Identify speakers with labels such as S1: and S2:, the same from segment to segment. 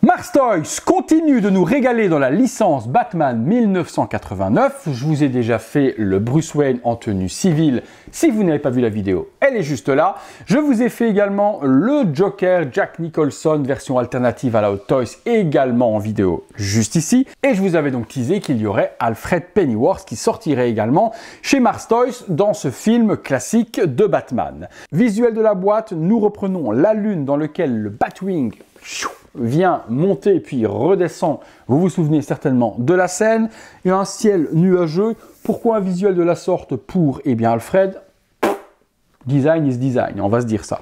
S1: Mars Toys continue de nous régaler dans la licence Batman 1989. Je vous ai déjà fait le Bruce Wayne en tenue civile. Si vous n'avez pas vu la vidéo, elle est juste là. Je vous ai fait également le Joker Jack Nicholson version alternative à la Hot Toys, également en vidéo juste ici. Et je vous avais donc teasé qu'il y aurait Alfred Pennyworth qui sortirait également chez Mars Toys dans ce film classique de Batman. Visuel de la boîte, nous reprenons la lune dans lequel le Batwing vient monter puis redescend. Vous vous souvenez certainement de la scène. Il y a un ciel nuageux. Pourquoi un visuel de la sorte pour, eh bien, Alfred? Design is design, on va se dire ça.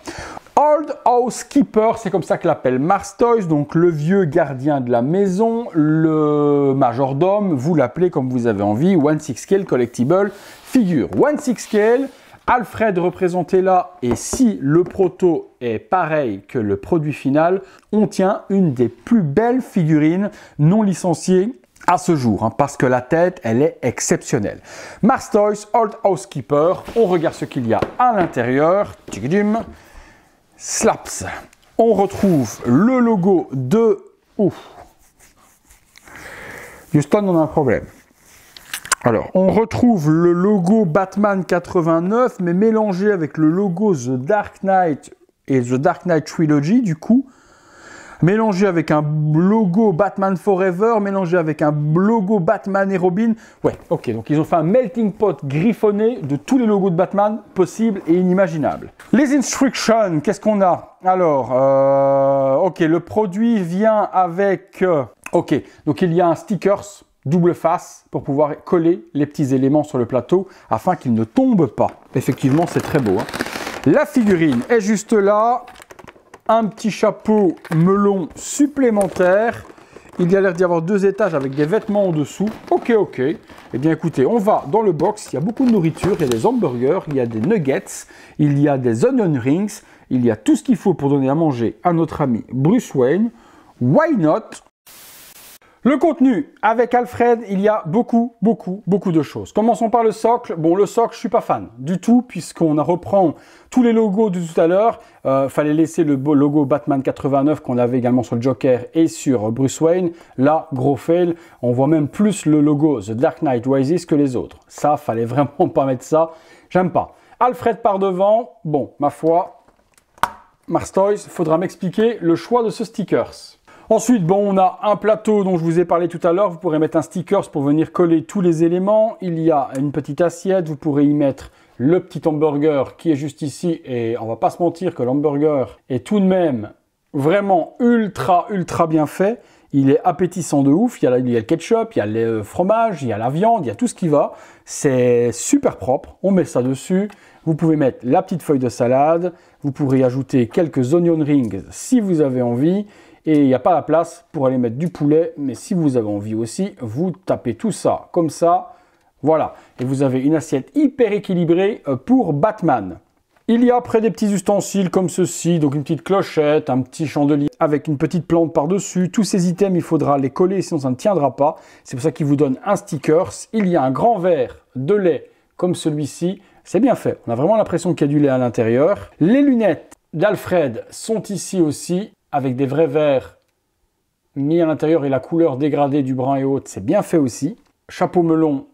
S1: Old Housekeeper, c'est comme ça que l'appelle Mars Toys, donc le vieux gardien de la maison, le majordome, vous l'appelez comme vous avez envie, 1/6 scale collectible figure. 1/6 scale, Alfred représenté là, et si le proto est pareil que le produit final, on tient une des plus belles figurines non licenciées à ce jour, parce que la tête, elle est exceptionnelle. Mars Toys, Old Housekeeper, on regarde ce qu'il y a à l'intérieur. Slaps. On retrouve le logo de... Houston, on a un problème. Alors, on retrouve le logo Batman 89, mais mélangé avec le logo The Dark Knight et The Dark Knight Trilogy, du coup. Mélangé avec un logo Batman Forever, mélangé avec un logo Batman et Robin. Ouais, ok, donc ils ont fait un melting pot griffonné de tous les logos de Batman possibles et inimaginables. Les instructions, qu'est-ce qu'on a? Alors, ok, le produit vient avec... ok, donc il y a un stickers double face pour pouvoir coller les petits éléments sur le plateau afin qu'ils ne tombent pas. Effectivement, c'est très beau. La figurine est juste là. Un petit chapeau melon supplémentaire. Il y a l'air d'y avoir 2 étages avec des vêtements en dessous. Ok, ok. Eh bien, écoutez, on va dans le box. Il y a beaucoup de nourriture. Il y a des hamburgers, il y a des nuggets, il y a des onion rings. Il y a tout ce qu'il faut pour donner à manger à notre ami Bruce Wayne. Why not? Le contenu, avec Alfred, il y a beaucoup de choses. Commençons par le socle. Bon, le socle, je suis pas fan du tout, puisqu'on reprend tous les logos de tout à l'heure. Fallait laisser le logo Batman 89 qu'on avait également sur le Joker et sur Bruce Wayne. Là, gros fail. On voit même plus le logo The Dark Knight Rises que les autres. Ça, fallait vraiment pas mettre ça. J'aime pas. Alfred par devant. Bon, ma foi, Mars Toys, faudra m'expliquer le choix de ce stickers. Ensuite, bon, on a un plateau dont je vous ai parlé tout à l'heure. Vous pourrez mettre un sticker pour venir coller tous les éléments. Il y a une petite assiette. Vous pourrez y mettre le petit hamburger qui est juste ici. Et on va pas se mentir que l'hamburger est tout de même vraiment ultra bien fait. Il est appétissant de ouf. Il y a le ketchup, il y a le fromage, il y a la viande, il y a tout ce qui va. C'est super propre. On met ça dessus. Vous pouvez mettre la petite feuille de salade. Vous pourrez ajouter quelques onion rings si vous avez envie. Et il n'y a pas la place pour aller mettre du poulet, mais si vous avez envie aussi, vous tapez tout ça comme ça, voilà. Et vous avez une assiette hyper équilibrée pour Batman. Il y a après des petits ustensiles comme ceci, donc une petite clochette, un petit chandelier avec une petite plante par-dessus. Tous ces items, il faudra les coller, sinon ça ne tiendra pas. C'est pour ça qu'il vous donne un sticker. Il y a un grand verre de lait comme celui-ci. C'est bien fait, on a vraiment l'impression qu'il y a du lait à l'intérieur. Les lunettes d'Alfred sont ici aussi, avec des vrais verres mis à l'intérieur et la couleur dégradée du brun et haute, c'est bien fait aussi. Chapeau melon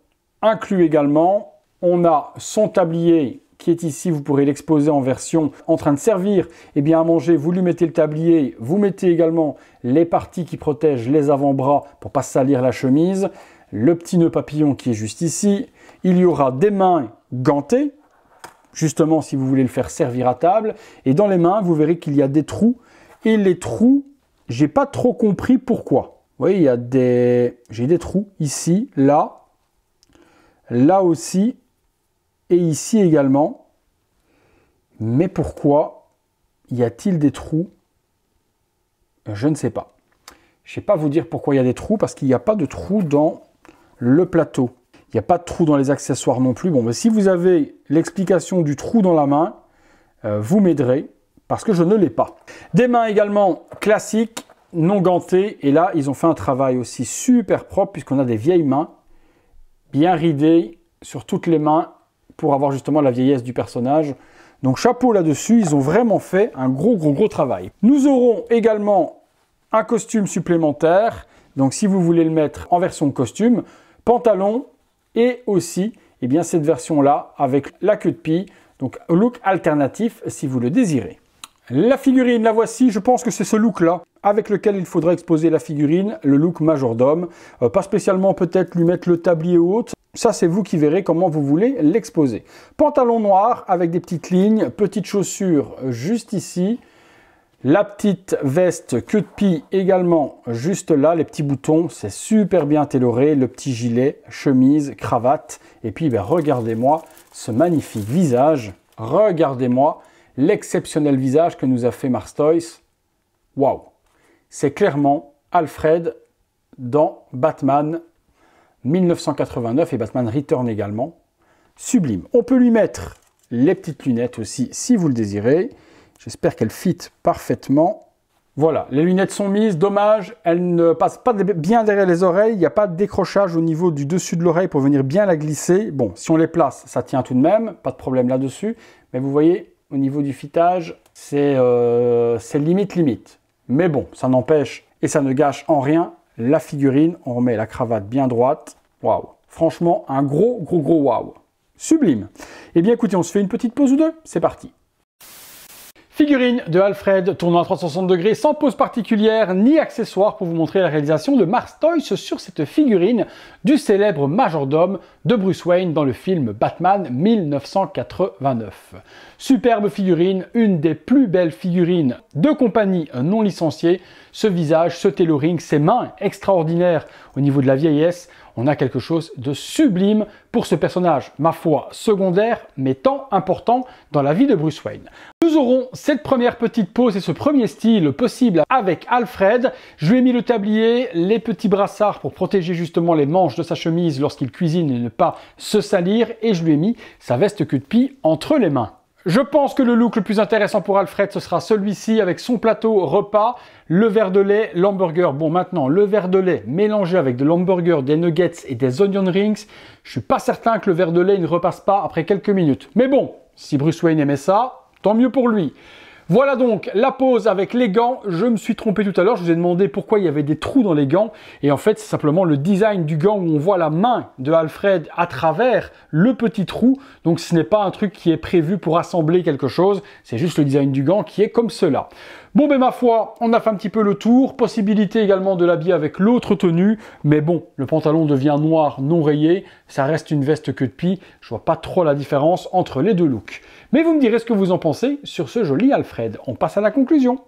S1: inclus également. On a son tablier qui est ici, vous pourrez l'exposer en version en train de servir à manger. Vous lui mettez le tablier, vous mettez également les parties qui protègent les avant-bras pour ne pas salir la chemise. Le petit nœud papillon qui est juste ici. Il y aura des mains gantées, justement si vous voulez le faire servir à table. Et dans les mains, vous verrez qu'il y a des trous. Et les trous, j'ai pas trop compris pourquoi. Vous voyez, j'ai des trous ici, là aussi, et ici également. Mais pourquoi y a-t-il des trous? Je ne sais pas. Je ne sais pas vous dire pourquoi il y a des trous, parce qu'il n'y a pas de trous dans le plateau. Il n'y a pas de trous dans les accessoires non plus. Bon, mais si vous avez l'explication du trou dans la main, vous m'aiderez. Parce que je ne l'ai pas. Des mains également classiques, non gantées. Et là, ils ont fait un travail aussi super propre puisqu'on a des vieilles mains bien ridées sur toutes les mains pour avoir justement la vieillesse du personnage. Donc chapeau là-dessus, ils ont vraiment fait un gros travail. Nous aurons également un costume supplémentaire. Donc si vous voulez le mettre en version costume, pantalon et aussi eh bien, cette version-là avec la queue de pie. Donc look alternatif si vous le désirez. La figurine, la voici, je pense que c'est ce look-là avec lequel il faudra exposer la figurine, le look majordome. Pas spécialement peut-être lui mettre le tablier ou autre, ça c'est vous qui verrez comment vous voulez l'exposer. Pantalon noir avec des petites lignes, petites chaussures juste ici. La petite veste queue de pie également juste là, les petits boutons, c'est super bien tailoré, le petit gilet, chemise, cravate. Et puis ben, regardez-moi ce magnifique visage, regardez-moi l'exceptionnel visage que nous a fait Mars Toys. Waouh! C'est clairement Alfred dans Batman 1989 et Batman Return également. Sublime. On peut lui mettre les petites lunettes aussi si vous le désirez. J'espère qu'elles fit parfaitement. Voilà, les lunettes sont mises. Dommage, elles ne passent pas bien derrière les oreilles. Il n'y a pas de décrochage au niveau du dessus de l'oreille pour venir bien la glisser. Bon, si on les place, ça tient tout de même. Pas de problème là-dessus. Mais vous voyez, au niveau du fitage, c'est limite. Mais bon, ça n'empêche et ça ne gâche en rien la figurine. On remet la cravate bien droite. Waouh! Franchement, un gros waouh! Sublime! Eh bien écoutez, on se fait une petite pause ou deux. C'est parti! Figurine de Alfred tournant à 360 degrés sans pose particulière ni accessoire pour vous montrer la réalisation de Mars Toys sur cette figurine du célèbre majordome de Bruce Wayne dans le film Batman 1989. Superbe figurine, une des plus belles figurines de compagnie non licenciée. Ce visage, ce tailoring, ces mains extraordinaires au niveau de la vieillesse, on a quelque chose de sublime pour ce personnage, ma foi, secondaire, mais tant important dans la vie de Bruce Wayne. Nous aurons cette première petite pose et ce premier style possible avec Alfred. Je lui ai mis le tablier, les petits brassards pour protéger justement les manches de sa chemise lorsqu'il cuisine et ne pas se salir. Et je lui ai mis sa veste queue de pie entre les mains. Je pense que le look le plus intéressant pour Alfred, ce sera celui-ci avec son plateau repas, le verre de lait, l'hamburger. Bon, maintenant, le verre de lait mélangé avec de l'hamburger, des nuggets et des onion rings. Je suis pas certain que le verre de lait ne repasse pas après quelques minutes. Mais bon, si Bruce Wayne aimait ça, tant mieux pour lui. Voilà donc la pose avec les gants. Je me suis trompé tout à l'heure, je vous ai demandé pourquoi il y avait des trous dans les gants. Et en fait, c'est simplement le design du gant où on voit la main de Alfred à travers le petit trou. Donc ce n'est pas un truc qui est prévu pour assembler quelque chose, c'est juste le design du gant qui est comme cela. Bon ben ma foi, on a fait un petit peu le tour. Possibilité également de l'habiller avec l'autre tenue. Mais bon, le pantalon devient noir non rayé. Ça reste une veste queue de pie. Je vois pas trop la différence entre les deux looks. Mais vous me direz ce que vous en pensez sur ce joli Alfred. On passe à la conclusion.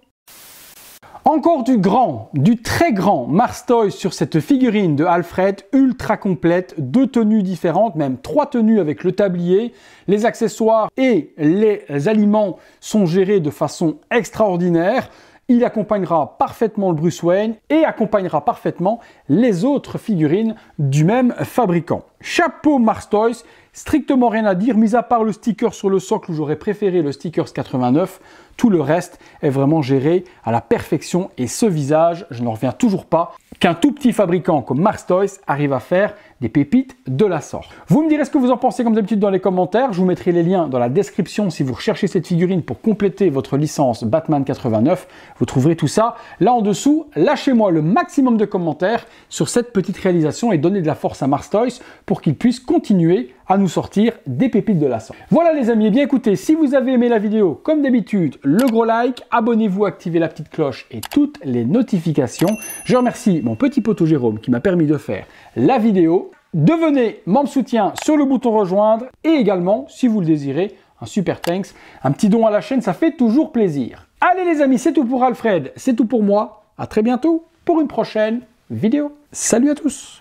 S1: Encore du très grand Mars Toys sur cette figurine de Alfred ultra complète, 2 tenues différentes, même 3 tenues avec le tablier. Les accessoires et les aliments sont gérés de façon extraordinaire. Il accompagnera parfaitement le Bruce Wayne et accompagnera parfaitement les autres figurines du même fabricant. Chapeau Mars Toys, strictement rien à dire, mis à part le sticker sur le socle où j'aurais préféré le sticker 89. Tout le reste est vraiment géré à la perfection et ce visage, je n'en reviens toujours pas qu'un tout petit fabricant comme Mars Toys arrive à faire des pépites de la sorte. Vous me direz ce que vous en pensez comme d'habitude dans les commentaires. Je vous mettrai les liens dans la description si vous recherchez cette figurine pour compléter votre licence Batman 89. Vous trouverez tout ça là en dessous. Lâchez-moi le maximum de commentaires sur cette petite réalisation et donnez de la force à Mars Toys pour qu'il puisse continuer à nous sortir des pépites de la sorte. Voilà les amis, eh bien écoutez, si vous avez aimé la vidéo, comme d'habitude, le gros like, abonnez-vous, activez la petite cloche et toutes les notifications. Je remercie mon petit poteau Jérôme qui m'a permis de faire la vidéo. Devenez membre soutien sur le bouton rejoindre et également, si vous le désirez, un super thanks, un petit don à la chaîne, ça fait toujours plaisir. Allez les amis, c'est tout pour Alfred, c'est tout pour moi. À très bientôt pour une prochaine vidéo. Salut à tous!